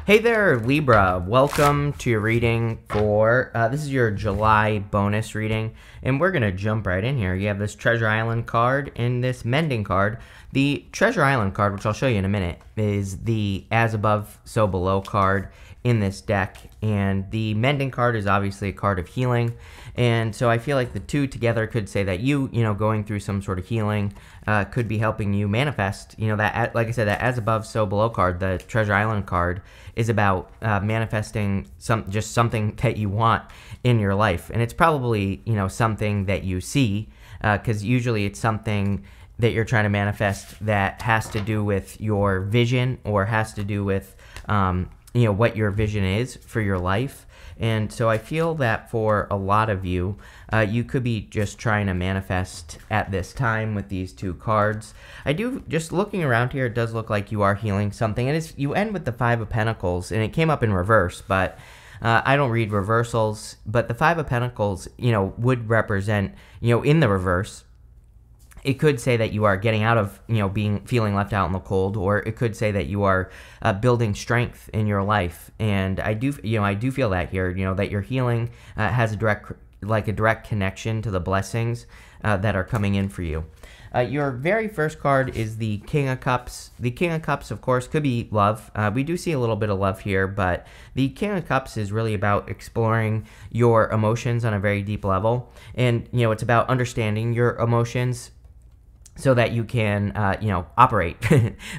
Hey there, Libra. Welcome to your reading for, this is your July bonus reading, and we're going to jump right in here. You have this Treasure Island card and this Mending card. The Treasure Island card, which I'll show you in a minute, is the As Above, So Below card in this deck, and the Mending card is obviously a card of healing, and so I feel like the two together could say that you going through some sort of healing could be helping you manifest, that, like I said, that As Above, So Below card, the Treasure Island card, is about manifesting just something that you want in your life, and it's probably something that you see, because usually it's something that you're trying to manifest that has to do with your vision or has to do with what your vision is for your life. And so I feel that for a lot of you, you could be just trying to manifest at this time with these two cards. I do, just looking around here, it does look like you are healing something. And you end with the Five of Pentacles, and it came up in reverse, but I don't read reversals. But the Five of Pentacles, would represent, in the reverse, it could say that you are getting out of, feeling left out in the cold, or it could say that you are building strength in your life. And I do feel that here, that your healing has a direct connection to the blessings that are coming in for you. Your very first card is the King of Cups. The King of Cups, of course, could be love. We do see a little bit of love here, but the King of Cups is really about exploring your emotions on a very deep level. And, it's about understanding your emotions so that you can, operate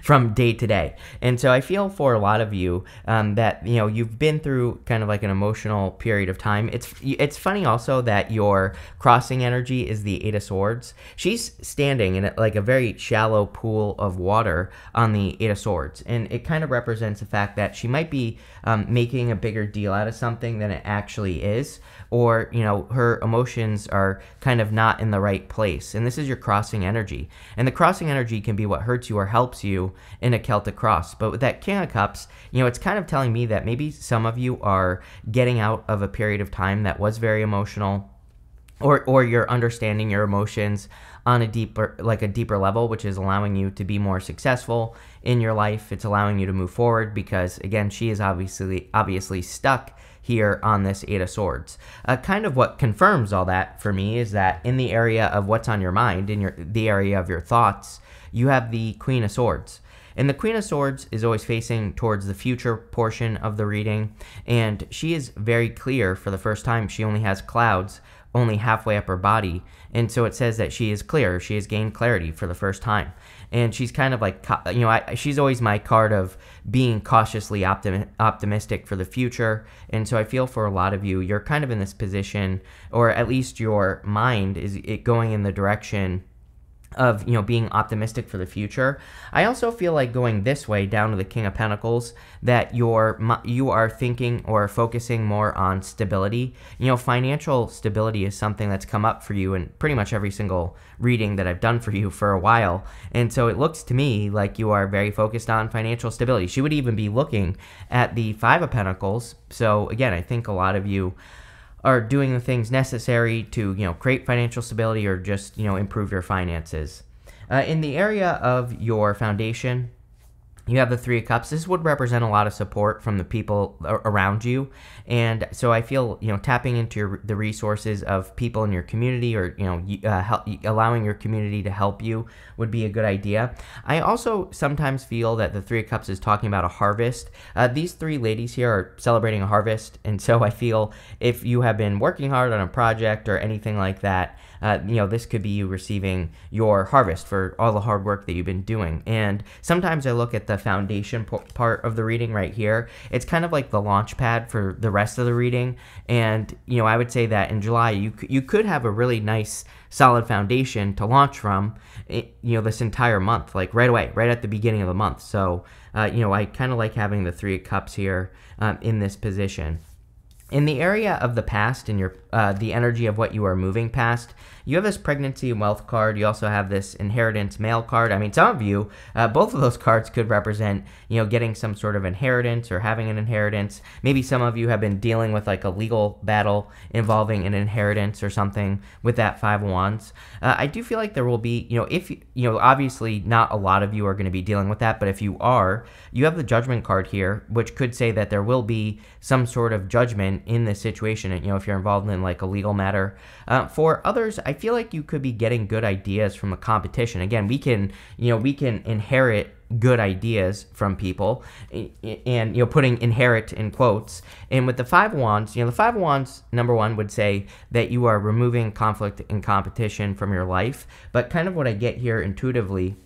from day to day. And so I feel for a lot of you that, you've been through kind of like an emotional period of time. It's funny also that your crossing energy is the Eight of Swords. She's standing in like a very shallow pool of water on the Eight of Swords. And it kind of represents the fact that she might be making a bigger deal out of something than it actually is. Or, her emotions are kind of not in the right place. And this is your crossing energy. And the crossing energy can be what hurts you or helps you in a Celtic cross. But with that King of Cups, it's kind of telling me that maybe some of you are getting out of a period of time that was very emotional, or you're understanding your emotions on a deeper level, which is allowing you to be more successful in your life. It's allowing you to move forward because, again, she is obviously stuck here on this Eight of Swords. Kind of what confirms all that for me is that in the area of what's on your mind, in the area of your thoughts, you have the Queen of Swords. And the Queen of Swords is always facing towards the future portion of the reading, and she is very clear for the first time. She only has clouds only halfway up her body, and so it says that she is clear. She has gained clarity for the first time, and she's kind of like, she's always my card of being cautiously optimistic for the future. And so I feel for a lot of you, you're kind of in this position, or at least your mind is going in the direction of being optimistic for the future. I also feel like going this way down to the King of Pentacles, that you are thinking or focusing more on stability. Financial stability is something that's come up for you in pretty much every single reading that I've done for you for a while, and so it looks to me like you are very focused on financial stability. She would even be looking at the Five of Pentacles. So again, I think a lot of you are doing the things necessary to, create financial stability or just, improve your finances. In the area of your foundation, you have the Three of Cups. This would represent a lot of support from the people around you. And so I feel, tapping into the resources of people in your community, or, allowing your community to help you would be a good idea. I also sometimes feel that the Three of Cups is talking about a harvest. These three ladies here are celebrating a harvest. And so I feel if you have been working hard on a project or anything like that, this could be you receiving your harvest for all the hard work that you've been doing. And sometimes I look at the foundation part of the reading right here. It's kind of like the launch pad for the rest of the reading. And, I would say that in July, you could have a really nice, solid foundation to launch from, this entire month, like right away, right at the beginning of the month. So, I kind of like having the Three of Cups here in this position. In the area of the past and your the energy of what you are moving past, you have this pregnancy and wealth card. You also have this inheritance mail card. I mean, some of you, both of those cards could represent, getting some sort of inheritance or having an inheritance. Maybe some of you have been dealing with like a legal battle involving an inheritance or something with that Five of Wands. I do feel like there will be, obviously not a lot of you are going to be dealing with that, but if you are, you have the Judgment card here, which could say that there will be some sort of judgment in this situation, if you're involved in like a legal matter. For others, I feel like you could be getting good ideas from a competition. Again, we can inherit good ideas from people, and putting inherit in quotes. And with the Five of Wands, the Five of Wands, number one, would say that you are removing conflict and competition from your life. But kind of what I get here intuitively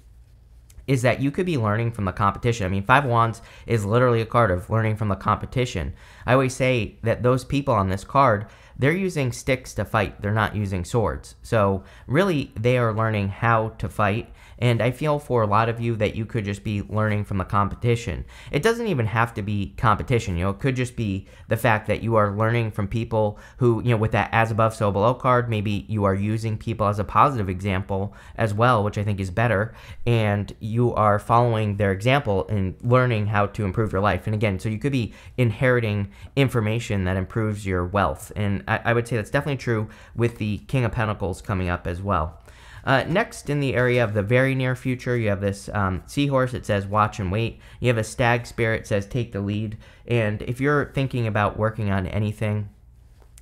is that you could be learning from the competition. I mean, Five of Wands is literally a card of learning from the competition. I always say that those people on this card, they're using sticks to fight. They're not using swords. So really, they are learning how to fight. And I feel for a lot of you that you could just be learning from the competition. It doesn't even have to be competition. It could just be the fact that you are learning from people who, with that as above, so below card, maybe you are using people as a positive example as well, which I think is better. And you are following their example and learning how to improve your life. And again, so you could be inheriting information that improves your wealth. And I would say that's definitely true with the King of Pentacles coming up as well. Next, in the area of the very near future, you have this seahorse. It says watch and wait. You have a stag spirit. It says take the lead. And if you're thinking about working on anything,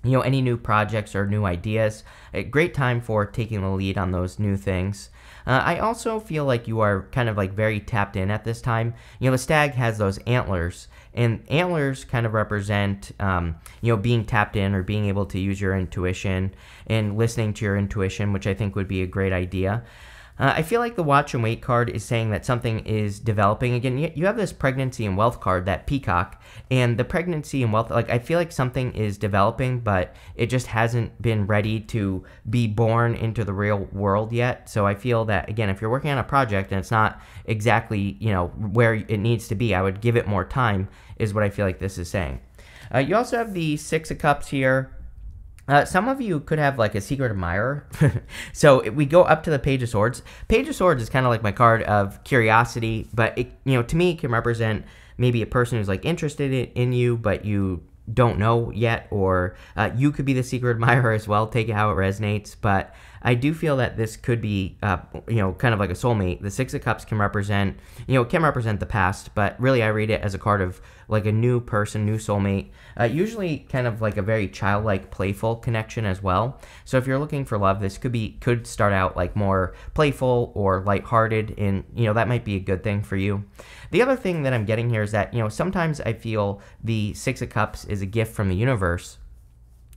any new projects or new ideas, a great time for taking the lead on those new things. I also feel like you are kind of like very tapped in at this time. The stag has those antlers, and antlers kind of represent, being tapped in or being able to use your intuition and listening to your intuition, which I think would be a great idea. I feel like the watch and wait card is saying that something is developing. Again, you have this pregnancy and wealth card, that peacock, and the pregnancy and wealth, like I feel like something is developing, but it just hasn't been ready to be born into the real world yet. So I feel that, again, if you're working on a project and it's not exactly, where it needs to be, I would give it more time, is what I feel like this is saying. You also have the Six of Cups here. Some of you could have like a secret admirer. So if we go up to the Page of Swords. Page of Swords is kind of like my card of curiosity, but it, to me, it can represent maybe a person who's like interested in you, but you don't know yet, or you could be the secret admirer as well. Take it how it resonates, but I do feel that this could be, kind of like a soulmate. The Six of Cups can represent, it can represent the past, but really I read it as a card of like a new person, new soulmate, usually kind of like a very childlike, playful connection as well. So if you're looking for love, this could start out like more playful or lighthearted, and, that might be a good thing for you. The other thing that I'm getting here is that, sometimes I feel the Six of Cups is a gift from the universe,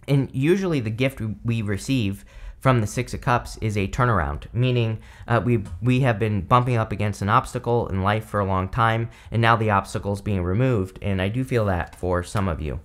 and usually the gift we receive from the Six of Cups is a turnaround, meaning we have been bumping up against an obstacle in life for a long time, and now the obstacle is being removed, and I do feel that for some of you.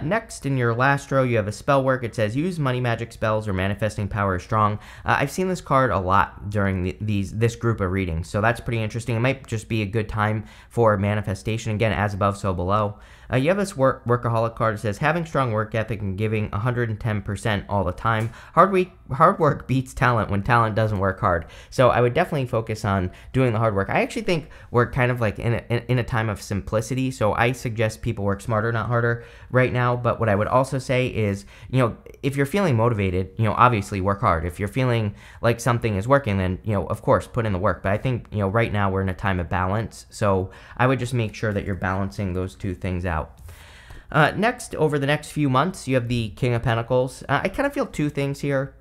Next, in your last row, you have a spell work. It says use money magic spells or manifesting power is strong. I've seen this card a lot during this group of readings, so that's pretty interesting. It might just be a good time for manifestation. Again, as above, so below. You have this workaholic card. It says having strong work ethic and giving 110% all the time. Hard work beats talent when talent doesn't work hard. So I would definitely focus on doing the hard work. I actually think we're kind of like in a time of simplicity. So I suggest people work smarter, not harder right now. But what I would also say is, if you're feeling motivated, obviously work hard. If you're feeling like something is working, then, of course, put in the work. But I think, right now we're in a time of balance. So I would just make sure that you're balancing those two things out. Next, over the next few months, you have the King of Pentacles. I kind of feel two things here.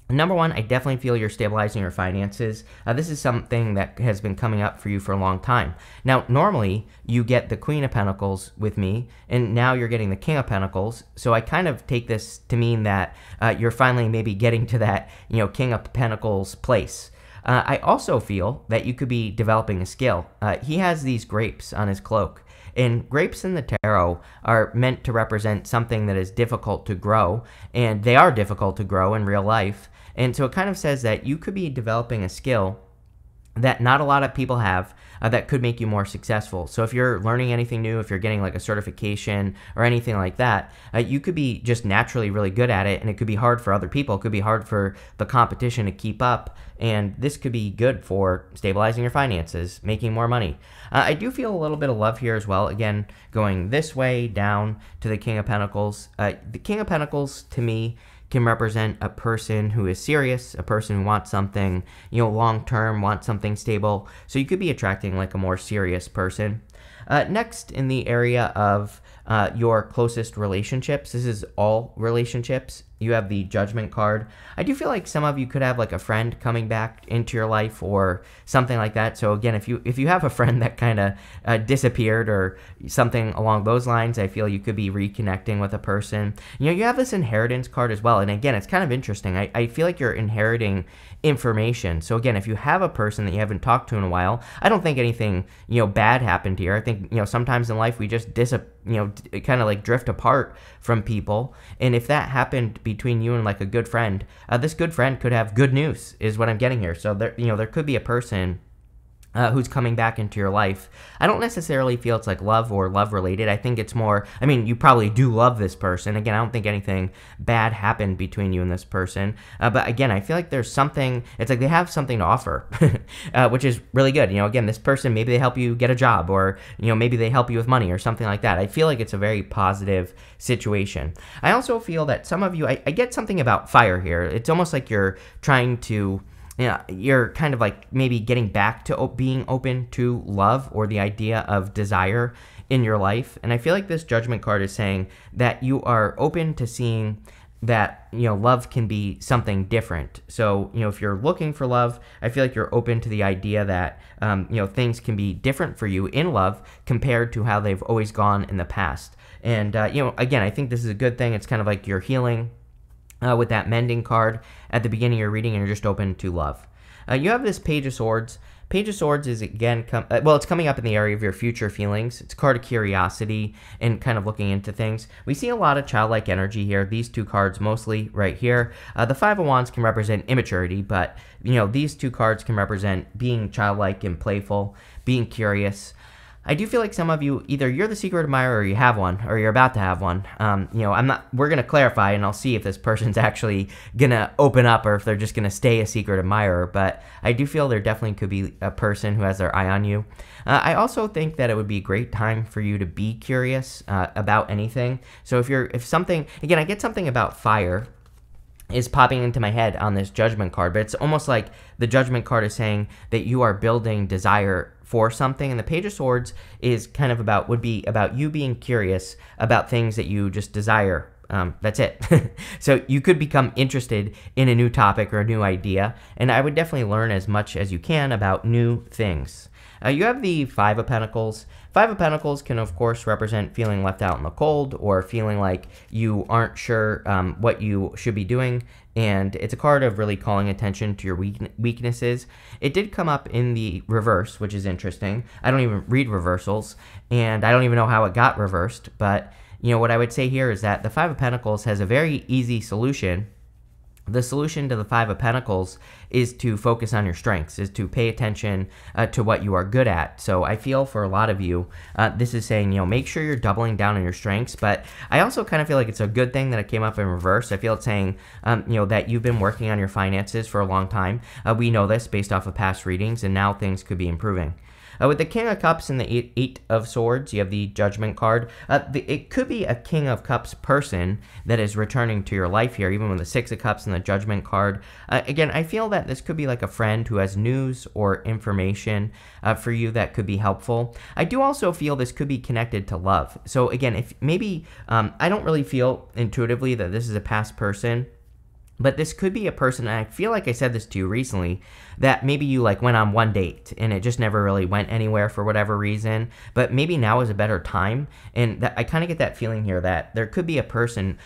Number one, I definitely feel you're stabilizing your finances. This is something that has been coming up for you for a long time. Now, normally, you get the Queen of Pentacles with me, and now you're getting the King of Pentacles. So I kind of take this to mean that you're finally maybe getting to that, King of Pentacles place. I also feel that you could be developing a skill. He has these grapes on his cloak. And grapes in the tarot are meant to represent something that is difficult to grow, and they are difficult to grow in real life. And so it kind of says that you could be developing a skill that not a lot of people have, that could make you more successful. So if you're learning anything new, if you're getting like a certification or anything like that, you could be just naturally really good at it, and it could be hard for other people. It could be hard for the competition to keep up, and this could be good for stabilizing your finances, making more money. I do feel a little bit of love here as well. Again, going this way down to the King of Pentacles. The King of Pentacles, to me, can represent a person who is serious, a person who wants something, long term, wants something stable. So you could be attracting like a more serious person. Next, in the area of your closest relationships, this is all relationships. You have the Judgment card. I do feel like some of you could have like a friend coming back into your life or something like that. So again, if you have a friend that kind of disappeared or something along those lines, I feel you could be reconnecting with a person. You have this inheritance card as well. And again, it's kind of interesting. I feel like you're inheriting information. So again, if you have a person that you haven't talked to in a while, I don't think anything, bad happened here. I think, sometimes in life we just kind of like drift apart from people. And if that happened between you and like a good friend, this good friend could have good news, is what I'm getting here. So there could be a person who's coming back into your life. I don't necessarily feel it's like love or love related. I think it's more, you probably do love this person. Again, I don't think anything bad happened between you and this person. But again, I feel like there's something, it's like they have something to offer, which is really good. Again, this person, maybe they help you get a job, or, maybe they help you with money or something like that. I feel like it's a very positive situation. I also feel that some of you, I get something about fire here. It's almost like you're trying to, you're kind of like maybe getting back to being open to love or the idea of desire in your life. And I feel like this Judgment card is saying that you are open to seeing that, love can be something different. So, if you're looking for love, I feel like you're open to the idea that, things can be different for you in love compared to how they've always gone in the past. And, again, I think this is a good thing. It's kind of like you're healing with that Mending card at the beginning of your reading, and you're just open to love. You have this Page of Swords. Page of Swords is, again, it's coming up in the area of your future feelings. It's a card of curiosity and kind of looking into things. We see a lot of childlike energy here. These two cards mostly right here. The Five of Wands can represent immaturity, but, these two cards can represent being childlike and playful, being curious. I do feel like some of you, either you're the secret admirer or you have one, or you're about to have one. We're going to clarify, and I'll see if this person's actually going to open up or if they're just going to stay a secret admirer. But I do feel there definitely could be a person who has their eye on you. I also think that it would be a great time for you to be curious about anything. So if something, again, I get something about fire is popping into my head on this Judgment card, but it's almost like the Judgment card is saying that you are building desire for something, and the Page of Swords is kind of would be about you being curious about things that you just desire. That's it. So you could become interested in a new topic or a new idea, and I would definitely learn as much as you can about new things. You have the Five of Pentacles. Five of Pentacles can, of course, represent feeling left out in the cold or feeling like you aren't sure what you should be doing. And it's a card of really calling attention to your weaknesses. It did come up in the reverse, which is interesting. I don't even read reversals, and I don't even know how it got reversed. But, what I would say here is that the Five of Pentacles has a very easy solution. The solution to the Five of Pentacles is to focus on your strengths, is to pay attention to what you are good at. So I feel for a lot of you, this is saying, make sure you're doubling down on your strengths. But I also kind of feel like it's a good thing that it came up in reverse. I feel it's saying, that you've been working on your finances for a long time. We know this based off of past readings, and now things could be improving. With the King of Cups and the Eight of Swords, you have the Judgment card. It could be a King of Cups person that is returning to your life here, even with the Six of Cups and the Judgment card. Again, I feel that this could be like a friend who has news or information for you that could be helpful. I do also feel this could be connected to love. So again, if maybe, I don't really feel intuitively that this is a past person, but this could be a person, and I feel like I said this to you recently, that maybe you like went on one date and it just never really went anywhere for whatever reason, but maybe now is a better time. And I kind of get that feeling here that there could be a person,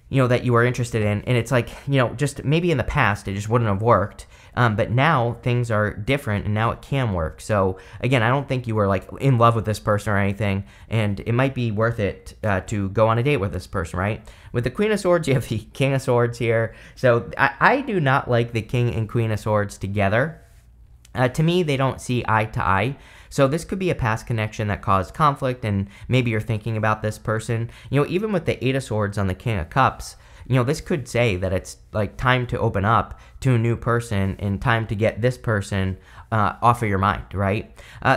that you are interested in, and it's like, just maybe in the past it just wouldn't have worked. But now things are different, and now it can work. So again, I don't think you were like in love with this person or anything, and it might be worth it to go on a date with this person, right? With the Queen of Swords, you have the King of Swords here. So I do not like the King and Queen of Swords together. To me, they don't see eye to eye. So this could be a past connection that caused conflict, and maybe you're thinking about this person. Even with the Eight of Swords on the King of Cups, this could say that it's like time to open up to a new person and time to get this person off of your mind, right?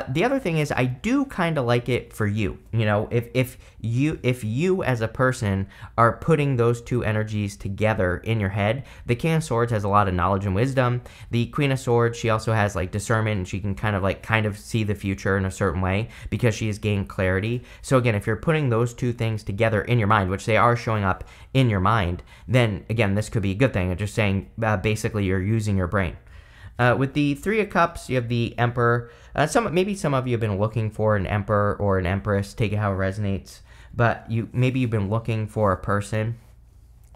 The other thing is, I do kind of like it for you. If you as a person are putting those two energies together in your head, the King of Swords has a lot of knowledge and wisdom. The Queen of Swords, she also has like discernment, and she can kind of see the future in a certain way because she has gained clarity. So again, if you're putting those two things together in your mind, which they are showing up in your mind, then again, this could be a good thing. It's just saying basically you're using your brain. With the Three of Cups, you have the Emperor. Maybe some of you have been looking for an Emperor or an Empress, take it how it resonates, but maybe you've been looking for a person.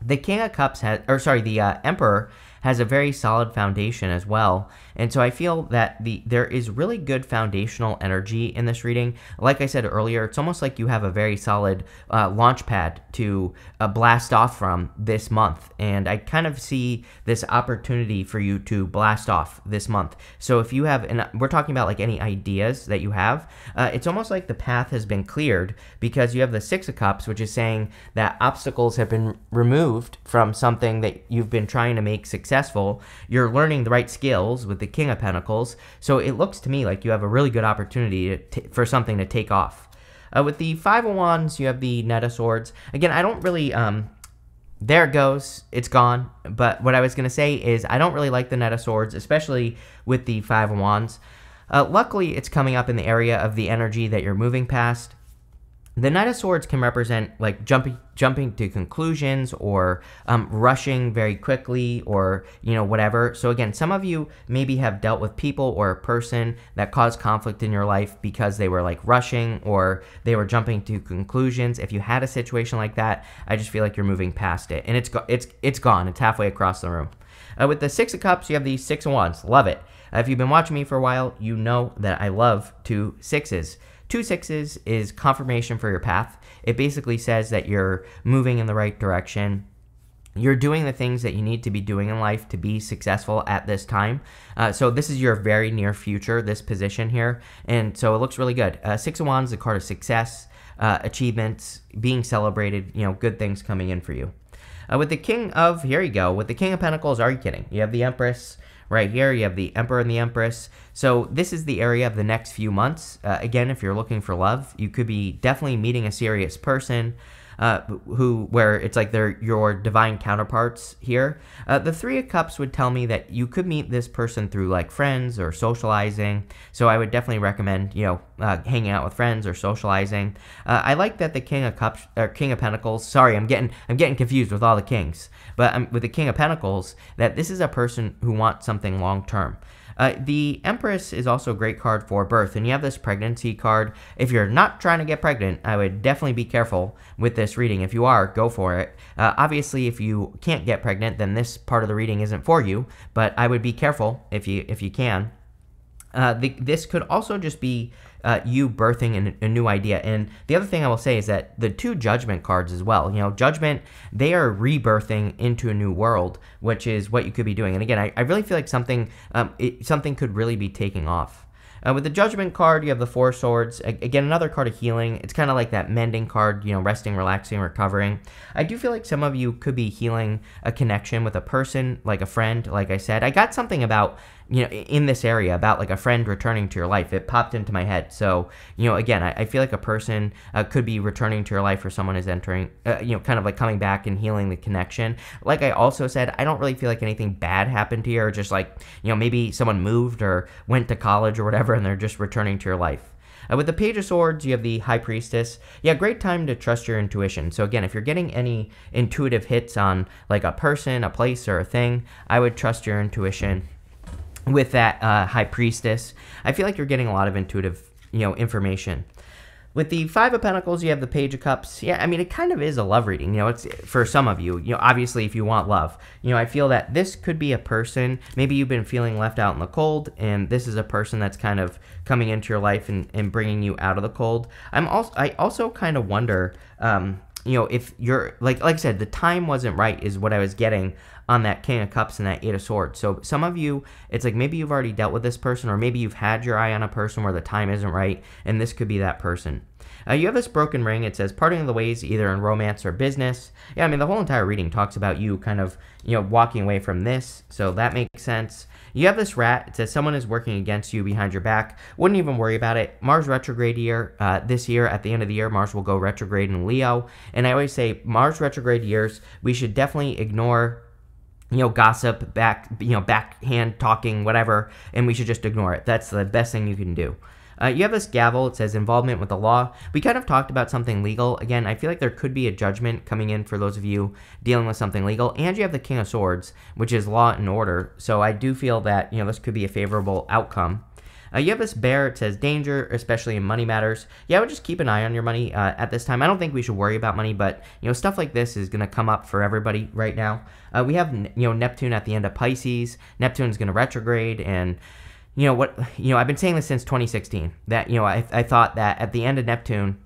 The King of Cups the Emperor has a very solid foundation as well. And so I feel that there is really good foundational energy in this reading. Like I said earlier, it's almost like you have a very solid launch pad to blast off from this month. And I kind of see this opportunity for you to blast off this month. So if you have, and we're talking about like any ideas that you have, it's almost like the path has been cleared because you have the Six of Cups, which is saying that obstacles have been removed from something that you've been trying to make successful. You're learning the right skills with the King of Pentacles. So it looks to me like you have a really good opportunity for something to take off. With the Five of Wands, you have the Knight of Swords. Again, I don't really, there it goes, it's gone. But what I was going to say is I don't really like the Knight of Swords, especially with the Five of Wands. Luckily, it's coming up in the area of the energy that you're moving past. The Knight of Swords can represent like jumping to conclusions or rushing very quickly or, whatever. So again, some of you maybe have dealt with people or a person that caused conflict in your life because they were like rushing or they were jumping to conclusions. If you had a situation like that, I just feel like you're moving past it and it's gone. It's halfway across the room. With the Six of Cups, you have the Six of Wands. Love it. If you've been watching me for a while, you know that I love 2 sixes. 2 sixes is confirmation for your path. It basically says that you're moving in the right direction. You're doing the things that you need to be doing in life to be successful at this time. So this is your very near future, this position here. And so it looks really good. Six of Wands is a card of success, achievements, being celebrated, good things coming in for you. With the King of, here you go, with the King of Pentacles, are you kidding? You have the Empress. Right here, you have the Emperor and the Empress. So this is the area of the next few months. Again, if you're looking for love, you could be definitely meeting a serious person where it's like they're your divine counterparts here. The Three of Cups would tell me that you could meet this person through like friends or socializing. So I would definitely recommend, hanging out with friends or socializing. I like that the King of Cups or King of Pentacles. Sorry, I'm getting confused with all the kings. But with the King of Pentacles, that this is a person who wants something long term. The Empress is also a great card for birth, and you have this pregnancy card. If you're not trying to get pregnant, I would definitely be careful with this reading. If you are, go for it. Obviously, if you can't get pregnant, then this part of the reading isn't for you, but I would be careful if you can. This could also just be you birthing a new idea. And the other thing I will say is that the 2 Judgment cards as well, Judgment, they are rebirthing into a new world, which is what you could be doing. And again, I really feel like something could really be taking off. With the Judgment card, you have the Four of Swords. Again, another card of healing. It's kind of like that mending card, resting, relaxing, recovering. I do feel like some of you could be healing a connection with a person, like a friend, like I said. I got something about, in this area about like a friend returning to your life. It popped into my head. So, again, I feel like a person could be returning to your life or someone is entering, kind of like coming back and healing the connection. Like I also said, I don't really feel like anything bad happened to you or just like, maybe someone moved or went to college or whatever and they're just returning to your life. With the Page of Swords, you have the High Priestess. Yeah, great time to trust your intuition. So again, if you're getting any intuitive hits on like a person, a place, or a thing, I would trust your intuition. With that High Priestess, I feel like you're getting a lot of intuitive, information. With the Five of Pentacles, you have the Page of Cups. Yeah, I mean, it kind of is a love reading. It's for some of you, obviously if you want love. I feel that this could be a person, maybe you've been feeling left out in the cold, and this is a person that's kind of coming into your life and bringing you out of the cold. I also kind of wonder, if you're, like I said, the time wasn't right is what I was getting on that King of Cups and that Eight of Swords. So some of you, it's like maybe you've already dealt with this person, or maybe you've had your eye on a person where the time isn't right, and this could be that person. You have this broken ring. It says parting of the ways either in romance or business. Yeah, I mean, the whole entire reading talks about you kind of, walking away from this, so that makes sense. You have this rat. It says someone is working against you behind your back. Wouldn't even worry about it. Mars retrograde year. This year, at the end of the year, Mars will go retrograde in Leo. And I always say Mars retrograde years, we should definitely ignore gossip, backhand talking, whatever, and we should just ignore it. That's the best thing you can do. You have this gavel. It says involvement with the law. We kind of talked about something legal. Again, I feel like there could be a judgment coming in for those of you dealing with something legal. And you have the King of Swords, which is law and order. So I do feel that, this could be a favorable outcome. You have this bear. It says danger, especially in money matters. Yeah, I would just keep an eye on your money at this time. I don't think we should worry about money, but, stuff like this is going to come up for everybody right now. We have, Neptune at the end of Pisces. Neptune's going to retrograde, and I've been saying this since 2016, that, I thought that at the end of Neptune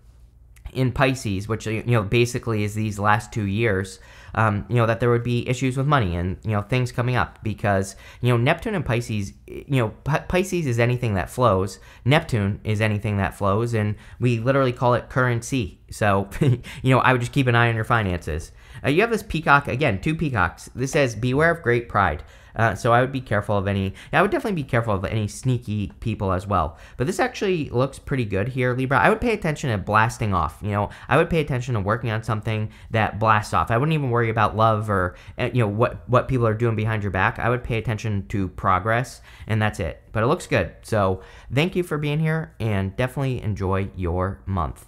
in Pisces, which, basically is these last 2 years, that there would be issues with money and, things coming up because, Neptune and Pisces, Pisces is anything that flows. Neptune is anything that flows, and we literally call it currency. So, I would just keep an eye on your finances. You have this peacock, again, 2 peacocks. This says, beware of great pride. So I would be careful of I would definitely be careful of any sneaky people as well. But this actually looks pretty good here, Libra. I would pay attention to blasting off. I would pay attention to working on something that blasts off. I wouldn't even worry about love or, what people are doing behind your back. I would pay attention to progress, and that's it. But it looks good. So thank you for being here, and definitely enjoy your month.